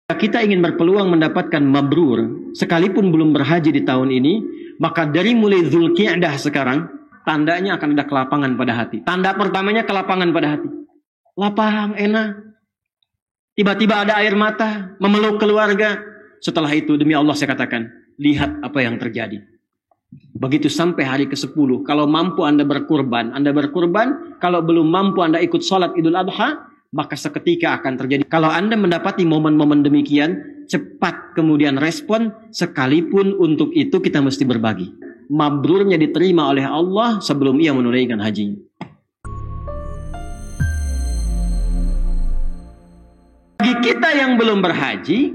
Kita ingin berpeluang mendapatkan mabrur, sekalipun belum berhaji di tahun ini, maka dari mulai Dzulqa'dah sekarang, tandanya akan ada kelapangan pada hati. Tanda pertamanya kelapangan pada hati. Lapang, enak. Tiba-tiba ada air mata, memeluk keluarga. Setelah itu, demi Allah saya katakan, lihat apa yang terjadi. Begitu sampai hari ke-10, kalau mampu Anda berkurban. Kalau belum mampu Anda ikut sholat Idul Adha, maka seketika akan terjadi. Kalau Anda mendapati momen-momen demikian, cepat kemudian respon, sekalipun untuk itu kita mesti berbagi. Mabrurnya diterima oleh Allah sebelum ia menunaikan haji. Bagi kita yang belum berhaji,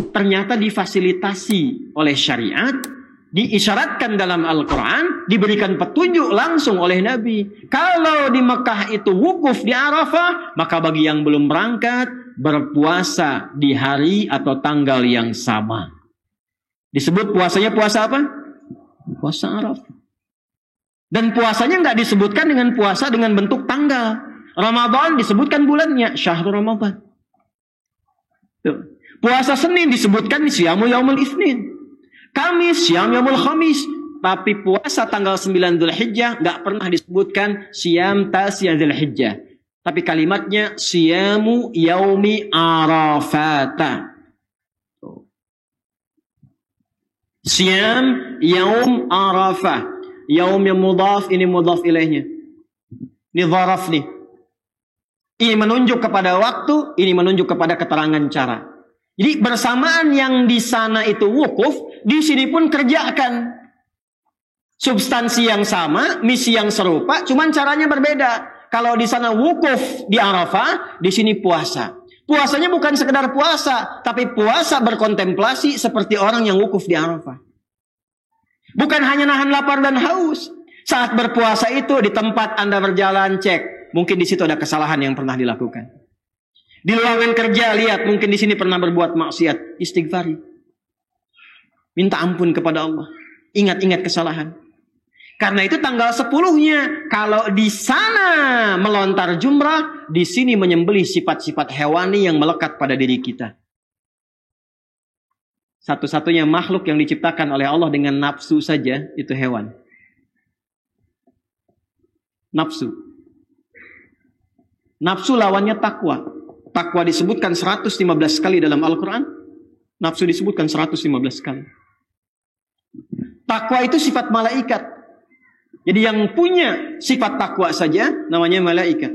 ternyata difasilitasi oleh syariat, diisyaratkan dalam Al-Quran, diberikan petunjuk langsung oleh Nabi. Kalau di Mekah itu wukuf di Arafah, maka bagi yang belum berangkat, berpuasa di hari atau tanggal yang sama. Disebut puasanya puasa apa? Puasa Arafah. Dan puasanya nggak disebutkan dengan puasa dengan bentuk tanggal. Ramadan disebutkan bulannya, syahrul Ramadan. Tuh. Puasa Senin disebutkan siyamu yaumul Itsnin. Kamis, siyam yaumul Khamis. Tapi puasa tanggal 9 Dzulhijjah nggak pernah disebutkan siyam tasya Dzulhijjah. Tapi kalimatnya siyamu yaumi Arafata. Siyam yaum Arafah. Yaum yang mudhaf, ini mudhaf ilaihnya. Ini dharaf nih. Ini menunjuk kepada waktu, ini menunjuk kepada keterangan cara. Jadi bersamaan yang di sana itu wukuf, di sini pun kerjakan. Substansi yang sama, misi yang serupa, cuman caranya berbeda. Kalau di sana wukuf di Arafah, di sini puasa. Puasanya bukan sekedar puasa, tapi puasa berkontemplasi seperti orang yang wukuf di Arafah. Bukan hanya nahan lapar dan haus. Saat berpuasa itu di tempat Anda berjalan, cek. Mungkin di situ ada kesalahan yang pernah dilakukan. Di ruangan kerja, lihat, mungkin di sini pernah berbuat maksiat, istighfari. Minta ampun kepada Allah. Ingat-ingat kesalahan. Karena itu tanggal 10-nya, kalau di sana melontar jumrah, di sini menyembelih sifat-sifat hewani yang melekat pada diri kita. Satu-satunya makhluk yang diciptakan oleh Allah dengan nafsu saja, itu hewan. Nafsu. Nafsu lawannya takwa. Takwa disebutkan 115 kali dalam Al-Quran. Nafsu disebutkan 115 kali. Takwa itu sifat malaikat. Jadi yang punya sifat takwa saja namanya malaikat.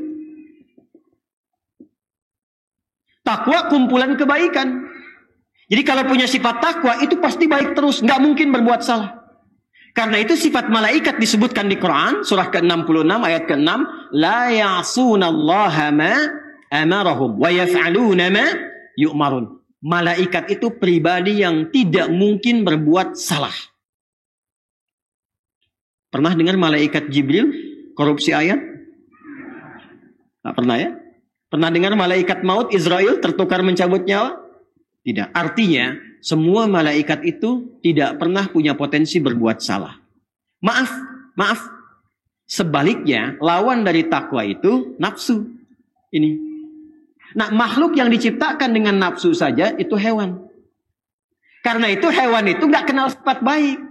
Takwa kumpulan kebaikan. Jadi kalau punya sifat takwa itu pasti baik terus. Nggak mungkin berbuat salah. Karena itu sifat malaikat disebutkan di Quran. Surah ke-66 ayat ke-6. La ya'sunallaha ma amarahum wa yaf'aluna ma yu'marun. Malaikat itu pribadi yang tidak mungkin berbuat salah. Pernah dengar malaikat Jibril korupsi ayat? Tak pernah ya? Pernah dengar malaikat maut Israel tertukar mencabut nyawa? Tidak. Artinya semua malaikat itu tidak pernah punya potensi berbuat salah. Maaf. Sebaliknya lawan dari takwa itu nafsu. Ini. Nah, makhluk yang diciptakan dengan nafsu saja itu hewan. Karena itu hewan itu nggak kenal sifat baik.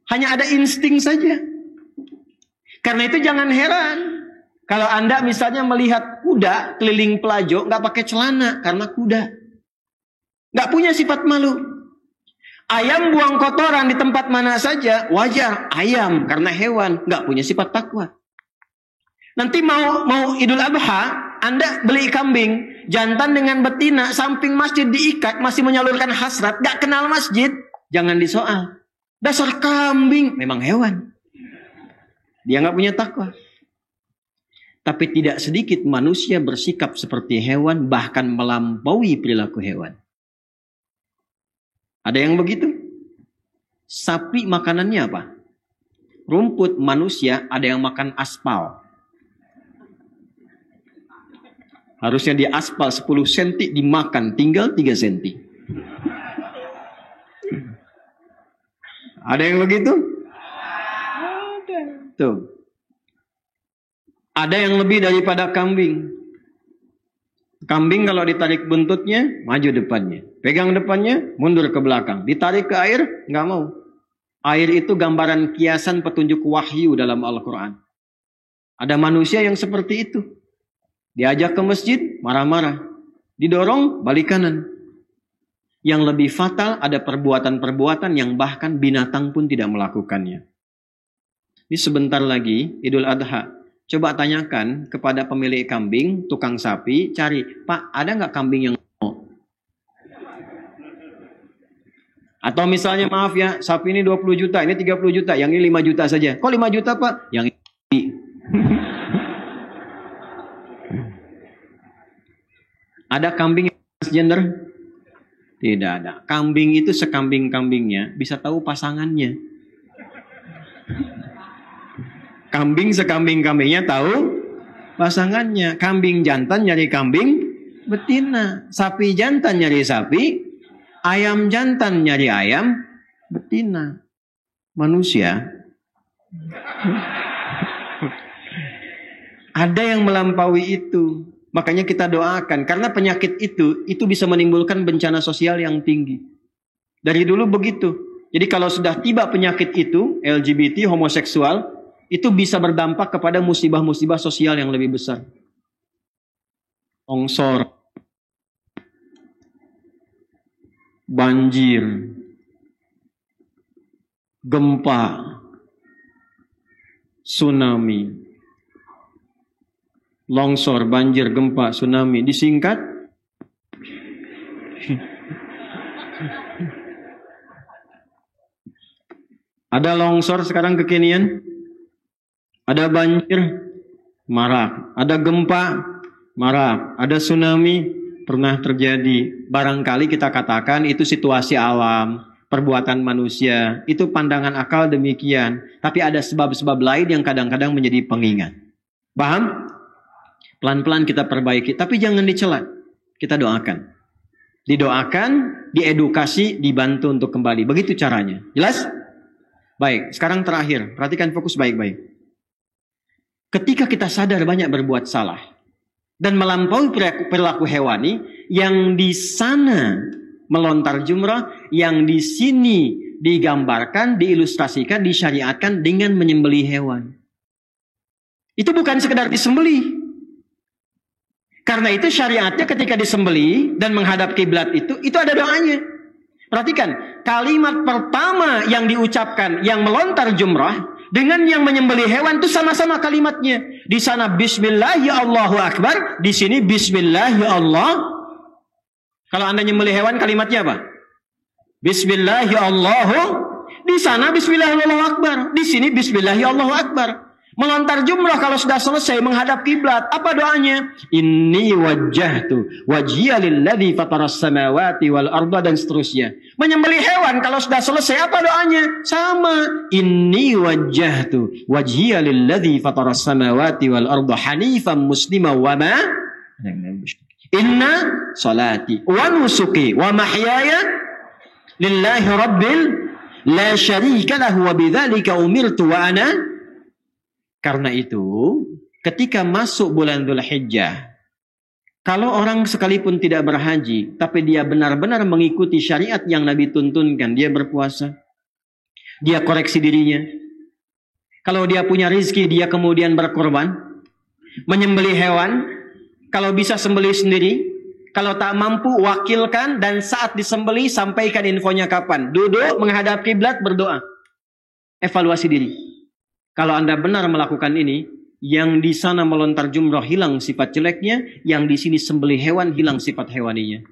Hanya ada insting saja. Karena itu jangan heran. Kalau Anda misalnya melihat kuda keliling pelajo nggak pakai celana karena kuda. Nggak punya sifat malu. Ayam buang kotoran di tempat mana saja wajar. Ayam karena hewan nggak punya sifat takwa. Nanti mau Idul Adha, Anda beli kambing, jantan dengan betina, samping masjid diikat, masih menyalurkan hasrat, gak kenal masjid, jangan disoal. Dasar kambing, memang hewan. Dia gak punya takwa. Tapi tidak sedikit manusia bersikap seperti hewan, bahkan melampaui perilaku hewan. Ada yang begitu? Sapi makanannya apa? Rumput. Manusia ada yang makan aspal. Harusnya di aspal 10 cm dimakan tinggal 3 cm. Ada yang begitu? Ada. Tuh. Ada yang lebih daripada kambing. Kambing kalau ditarik buntutnya, maju depannya. Pegang depannya, mundur ke belakang. Ditarik ke air, nggak mau. Air itu gambaran kiasan petunjuk wahyu dalam Al-Quran. Ada manusia yang seperti itu. Diajak ke masjid, marah-marah. Didorong, balik kanan. Yang lebih fatal, ada perbuatan-perbuatan yang bahkan binatang pun tidak melakukannya. Ini sebentar lagi, Idul Adha. Coba tanyakan kepada pemilik kambing, tukang sapi, cari, Pak, ada nggak kambing yang mau? Atau misalnya, maaf ya, sapi ini 20 juta, ini 30 juta, yang ini 5 juta saja. Kok 5 juta, Pak? Yang ini. Ada kambing yang transgender? Tidak ada. Kambing itu sekambing-kambingnya bisa tahu pasangannya. Kambing sekambing-kambingnya tahu pasangannya. Kambing jantan nyari kambing betina. Sapi jantan nyari sapi. Ayam jantan nyari ayam betina. Manusia ada yang melampaui itu. Makanya kita doakan. Karena penyakit itu bisa menimbulkan bencana sosial yang tinggi. Dari dulu begitu. Jadi kalau sudah tiba penyakit itu, LGBT, homoseksual, itu bisa berdampak kepada musibah-musibah sosial yang lebih besar. Longsor, banjir, gempa, tsunami. Longsor, banjir, gempa, tsunami. Disingkat, ada longsor sekarang kekinian. Ada banjir, marak. Ada gempa, marak. Ada tsunami, pernah terjadi. Barangkali kita katakan itu situasi alam, perbuatan manusia. Itu pandangan akal demikian. Tapi ada sebab-sebab lain yang kadang-kadang menjadi pengingat. Paham? Pelan-pelan kita perbaiki. Tapi jangan dicela. Kita doakan. Didoakan, diedukasi, dibantu untuk kembali. Begitu caranya. Jelas? Baik, sekarang terakhir. Perhatikan fokus baik-baik. Ketika kita sadar banyak berbuat salah dan melampaui perilaku hewani, yang di sana melontar jumrah, yang di sini digambarkan, diilustrasikan, disyariatkan dengan menyembelih hewan. Itu bukan sekedar disembelih. Karena itu syariatnya ketika disembelih dan menghadap kiblat itu ada doanya. Perhatikan, kalimat pertama yang diucapkan yang melontar jumrah dengan yang menyembelih hewan itu sama-sama kalimatnya. Di sana Bismillah ya Allahu Akbar, di sini Bismillah ya Allah. Kalau Anda nyembelih hewan kalimatnya apa? Bismillah ya Allahu. Di sana Bismillah ya Allahu Akbar, di sini Bismillah ya Allahu Akbar. Melontar jumrah kalau sudah selesai menghadap kiblat, apa doanya? Inni wajjahtu wajhiya lilladzi fataras samawati wal arda, dan seterusnya. Menyembelih hewan kalau sudah selesai, apa doanya? Sama. Inni wajjahtu wajhiya lilladzi fataras samawati wal arda hanifan musliman wa ma inna salati wa nusuki wa mahyaya lillahi rabbil la syarika lahu wa bidzalika umirtu wa ana. Karena itu, ketika masuk bulan Dzulhijjah, kalau orang sekalipun tidak berhaji, tapi dia benar-benar mengikuti syariat yang Nabi tuntunkan, dia berpuasa, dia koreksi dirinya. Kalau dia punya rizki, dia kemudian berkorban, menyembelih hewan, kalau bisa sembelih sendiri, kalau tak mampu wakilkan, dan saat disembelih sampaikan infonya kapan. Duduk menghadap kiblat, berdoa. Evaluasi diri. Kalau Anda benar melakukan ini, yang di sana melontar jumrah hilang sifat jeleknya, yang di sini sembelih hewan hilang sifat hewaninya.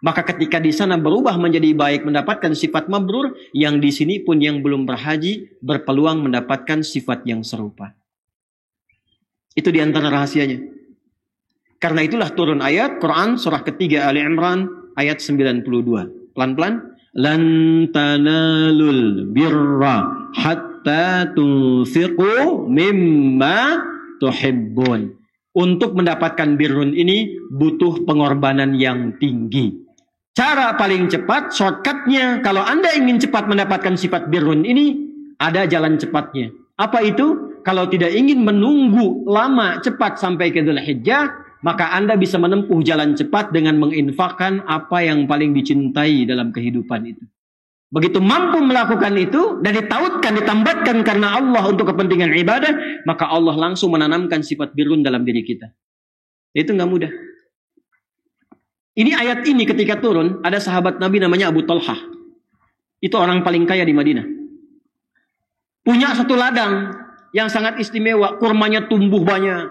Maka ketika di sana berubah menjadi baik, mendapatkan sifat mabrur, yang di sini pun yang belum berhaji berpeluang mendapatkan sifat yang serupa. Itu di antara rahasianya. Karena itulah turun ayat Quran surah ketiga Ali Imran ayat 92. Pelan-pelan. Lan tanalul birra hatta tunfiqu mimma tuhibbun. Untuk mendapatkan birrun ini butuh pengorbanan yang tinggi. Cara paling cepat, shortcutnya, kalau Anda ingin cepat mendapatkan sifat birrun ini, ada jalan cepatnya. Apa itu? Kalau tidak ingin menunggu lama cepat sampai ke Dzulhijjah, maka Anda bisa menempuh jalan cepat dengan menginfakkan apa yang paling dicintai dalam kehidupan itu. Begitu mampu melakukan itu dan ditautkan, ditambatkan karena Allah untuk kepentingan ibadah, maka Allah langsung menanamkan sifat birrun dalam diri kita. Itu nggak mudah. Ini ayat ini ketika turun, ada sahabat Nabi namanya Abu Talhah. Itu orang paling kaya di Madinah. Punya satu ladang yang sangat istimewa, kurmanya tumbuh banyak.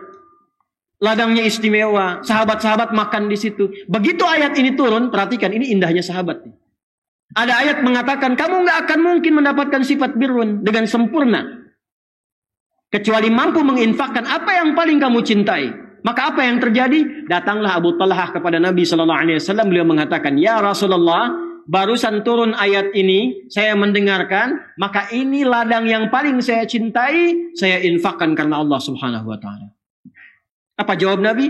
Ladangnya istimewa, sahabat-sahabat makan di situ. Begitu ayat ini turun, perhatikan, ini indahnya sahabat nih. Ada ayat mengatakan, kamu nggak akan mungkin mendapatkan sifat birrun dengan sempurna. Kecuali mampu menginfakkan apa yang paling kamu cintai. Maka apa yang terjadi? Datanglah Abu Talhah kepada Nabi SAW. Beliau mengatakan, ya Rasulullah, barusan turun ayat ini, saya mendengarkan, maka ini ladang yang paling saya cintai, saya infakkan karena Allah Subhanahu Wa Taala. Apa jawab Nabi?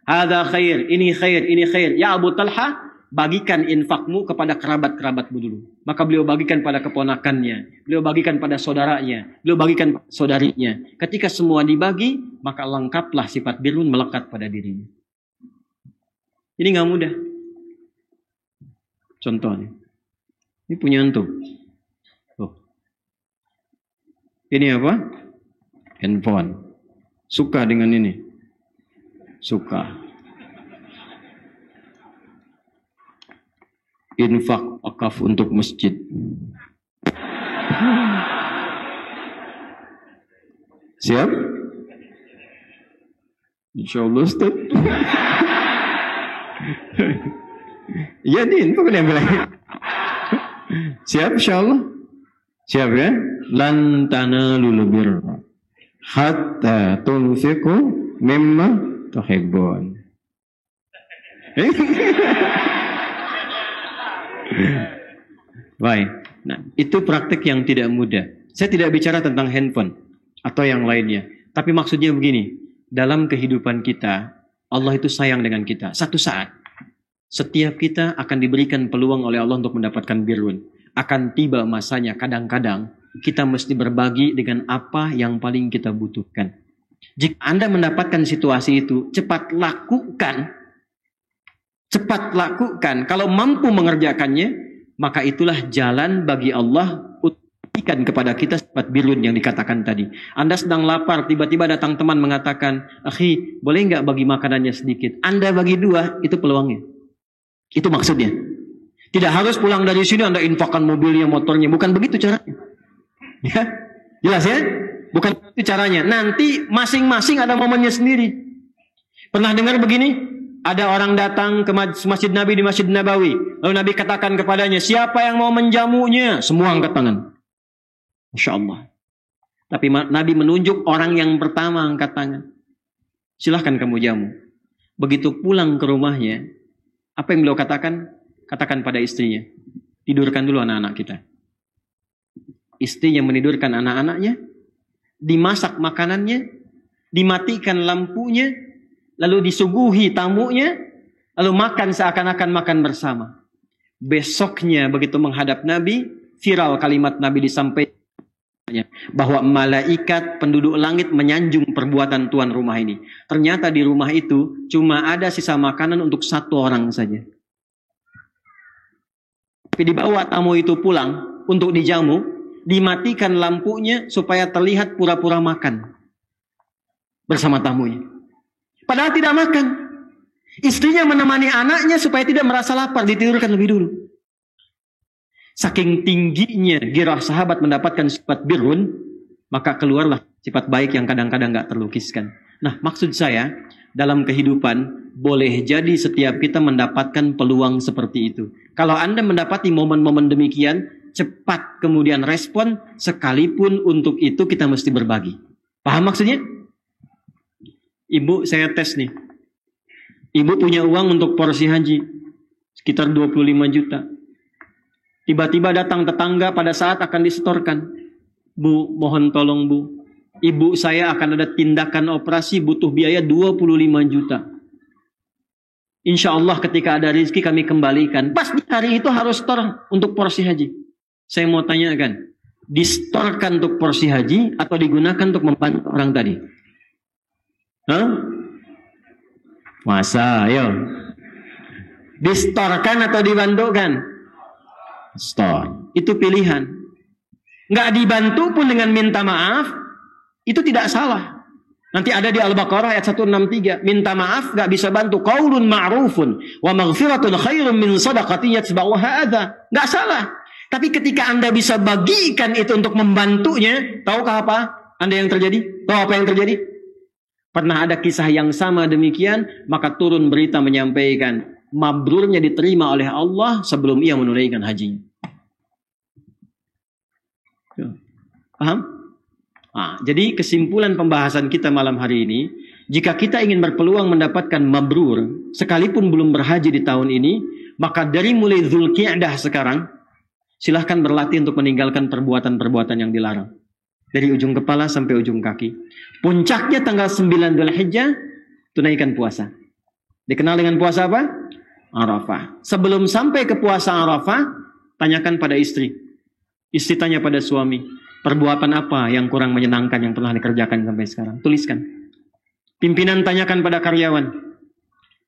Hadza khair, ini khair, ini khair. Ya Abu Talhah, bagikan infakmu kepada kerabat-kerabatmu dulu. Maka beliau bagikan pada keponakannya, beliau bagikan pada saudaranya, beliau bagikan pada saudarinya. Ketika semua dibagi, maka lengkaplah sifat birrun melekat pada dirinya. Ini nggak mudah. Contohnya, ini punya antum. Ini apa? Handphone. Suka dengan ini? Suka. Infak wakaf untuk masjid. Siap? Insyaallah Ustaz. Iya Din, bukan yang bilang. Siap insyaallah? Siap ya? Lan tanalul birra hatta tunfiqu mimma tuhibbun. Baik. Nah, itu praktik yang tidak mudah. Saya tidak bicara tentang handphone atau yang lainnya. Tapi maksudnya begini, dalam kehidupan kita, Allah itu sayang dengan kita. Satu saat, setiap kita akan diberikan peluang oleh Allah untuk mendapatkan birrun. Akan tiba masanya, kadang-kadang kita mesti berbagi dengan apa yang paling kita butuhkan. Jika Anda mendapatkan situasi itu, cepat lakukan. Cepat lakukan. Kalau mampu mengerjakannya, maka itulah jalan bagi Allah untuk memberikan kepada kita sifat birrun yang dikatakan tadi. Anda sedang lapar, tiba-tiba datang teman mengatakan, akhi, boleh nggak bagi makanannya sedikit? Anda bagi 2, itu peluangnya. Itu maksudnya. Tidak harus pulang dari sini Anda infakkan mobilnya, motornya. Bukan begitu caranya. Ya, jelas ya? Bukan itu caranya. Nanti masing-masing ada momennya sendiri. Pernah dengar begini? Ada orang datang ke masjid Nabi di Masjid Nabawi. Lalu Nabi katakan kepadanya, siapa yang mau menjamunya? Semua angkat tangan. Masya Allah. Tapi Nabi menunjuk orang yang pertama angkat tangan. Silahkan kamu jamu. Begitu pulang ke rumahnya, apa yang beliau katakan? Katakan pada istrinya, tidurkan dulu anak-anak kita. Istrinya menidurkan anak-anaknya, dimasak makanannya, dimatikan lampunya, lalu disuguhi tamunya, lalu makan seakan-akan makan bersama. Besoknya begitu menghadap Nabi, viral kalimat Nabi disampaikan bahwa malaikat penduduk langit menyanjung perbuatan tuan rumah ini. Ternyata di rumah itu cuma ada sisa makanan untuk 1 orang saja. Tapi dibawa tamu itu pulang untuk dijamu, dimatikan lampunya supaya terlihat pura-pura makan bersama tamunya. Padahal tidak makan. Istrinya menemani anaknya supaya tidak merasa lapar, ditidurkan lebih dulu. Saking tingginya girah sahabat mendapatkan sifat birrun, maka keluarlah sifat baik yang kadang-kadang gak terlukiskan. Nah, maksud saya, dalam kehidupan, boleh jadi setiap kita mendapatkan peluang seperti itu. Kalau Anda mendapati momen-momen demikian, cepat kemudian respon, sekalipun untuk itu kita mesti berbagi. Paham maksudnya? Ibu, saya tes nih. Ibu punya uang untuk porsi haji. Sekitar 25 juta. Tiba-tiba datang tetangga pada saat akan disetorkan. Bu, mohon tolong bu. Ibu saya akan ada tindakan operasi butuh biaya 25 juta. Insya Allah ketika ada rezeki kami kembalikan. Pas di hari itu harus setor untuk porsi haji. Saya mau tanyakan. Disetorkan untuk porsi haji atau digunakan untuk membantu orang tadi? Hah? Puasa, ayo. Distorkan atau dibantukan? Store. Itu pilihan. Nggak dibantu pun dengan minta maaf, itu tidak salah. Nanti ada di Al-Baqarah ayat 163. Minta maaf nggak bisa bantu. Qaulun ma'rufun wa maghfiratun khairun min sadaqatin yatba'uha adza. Nggak salah. Tapi ketika Anda bisa bagikan itu untuk membantunya, tahukah apa Anda yang terjadi? Tahu apa yang terjadi? Pernah ada kisah yang sama demikian, maka turun berita menyampaikan mabrurnya diterima oleh Allah sebelum ia menunaikan hajinya. Paham? Jadi kesimpulan pembahasan kita malam hari ini, jika kita ingin berpeluang mendapatkan mabrur, sekalipun belum berhaji di tahun ini, maka dari mulai Dzulqa'dah sekarang, silahkan berlatih untuk meninggalkan perbuatan-perbuatan yang dilarang. Dari ujung kepala sampai ujung kaki. Puncaknya tanggal 9 Dzulhijjah, tunaikan puasa. Dikenal dengan puasa apa? Arafah. Sebelum sampai ke puasa Arafah, tanyakan pada istri. Istri tanya pada suami, perbuatan apa yang kurang menyenangkan yang pernah dikerjakan sampai sekarang? Tuliskan. Pimpinan tanyakan pada karyawan.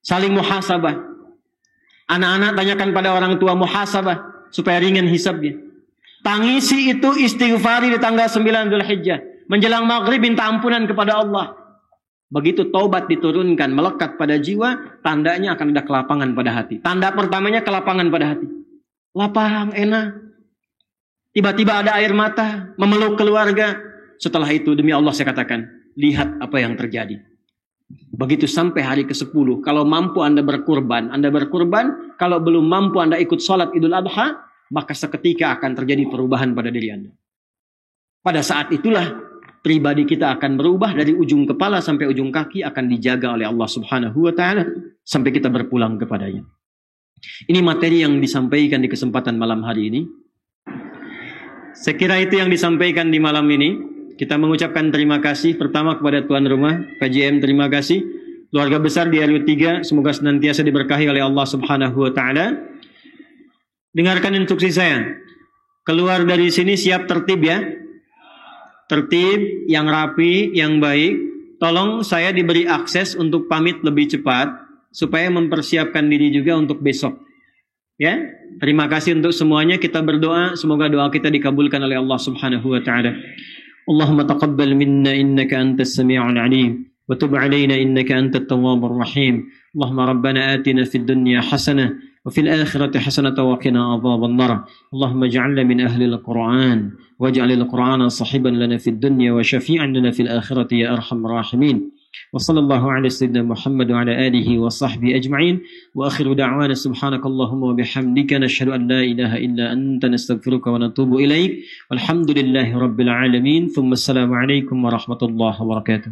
Saling muhasabah. Anak-anak tanyakan pada orang tua, muhasabah supaya ringan hisabnya. Tangisi itu istighfari di tanggal 9 Dzulhijjah. Menjelang maghrib minta ampunan kepada Allah. Begitu taubat diturunkan, melekat pada jiwa, tandanya akan ada kelapangan pada hati. Tanda pertamanya kelapangan pada hati. Lapang, enak. Tiba-tiba ada air mata, memeluk keluarga. Setelah itu demi Allah saya katakan, lihat apa yang terjadi. Begitu sampai hari ke-10, kalau mampu Anda berkurban. Kalau belum mampu Anda ikut sholat Idul Adha, maka seketika akan terjadi perubahan pada diri Anda. Pada saat itulah pribadi kita akan berubah dari ujung kepala sampai ujung kaki, akan dijaga oleh Allah Subhanahu wa taala sampai kita berpulang kepadanya. Ini materi yang disampaikan di kesempatan malam hari ini. Saya kira itu yang disampaikan di malam ini. Kita mengucapkan terima kasih pertama kepada tuan rumah KJM, terima kasih. Keluarga besar di RW 3 semoga senantiasa diberkahi oleh Allah Subhanahu wa taala. Dengarkan instruksi saya. Keluar dari sini siap tertib ya. Tertib, yang rapi, yang baik. Tolong saya diberi akses untuk pamit lebih cepat supaya mempersiapkan diri juga untuk besok. Ya, terima kasih untuk semuanya. Kita berdoa semoga doa kita dikabulkan oleh Allah Subhanahu wa taala. Allahumma taqabbal minna innaka antas sami'ul 'alim wa tub 'alaina innaka antat tawwabur rahim. Allahumma rabbana atina fid dunya hasanah wa fil akhirati hasanah wa qina adzaban nar. Allahumma ij'alna min ahlil Qur'an waj'alil Qur'ana sahiban lana fid dunya wa syafi'an lana fil akhirati ya arhamar rahimin. وصلى الله على سيدنا محمد وعلى آله وصحبه أجمعين وآخر دعوانا سبحانك اللهم وبحمدك نشهد أن لا إله إلا أنت نستغفرك ونتوب إليك والحمد لله رب العالمين ثم السلام عليكم ورحمة الله وبركاته.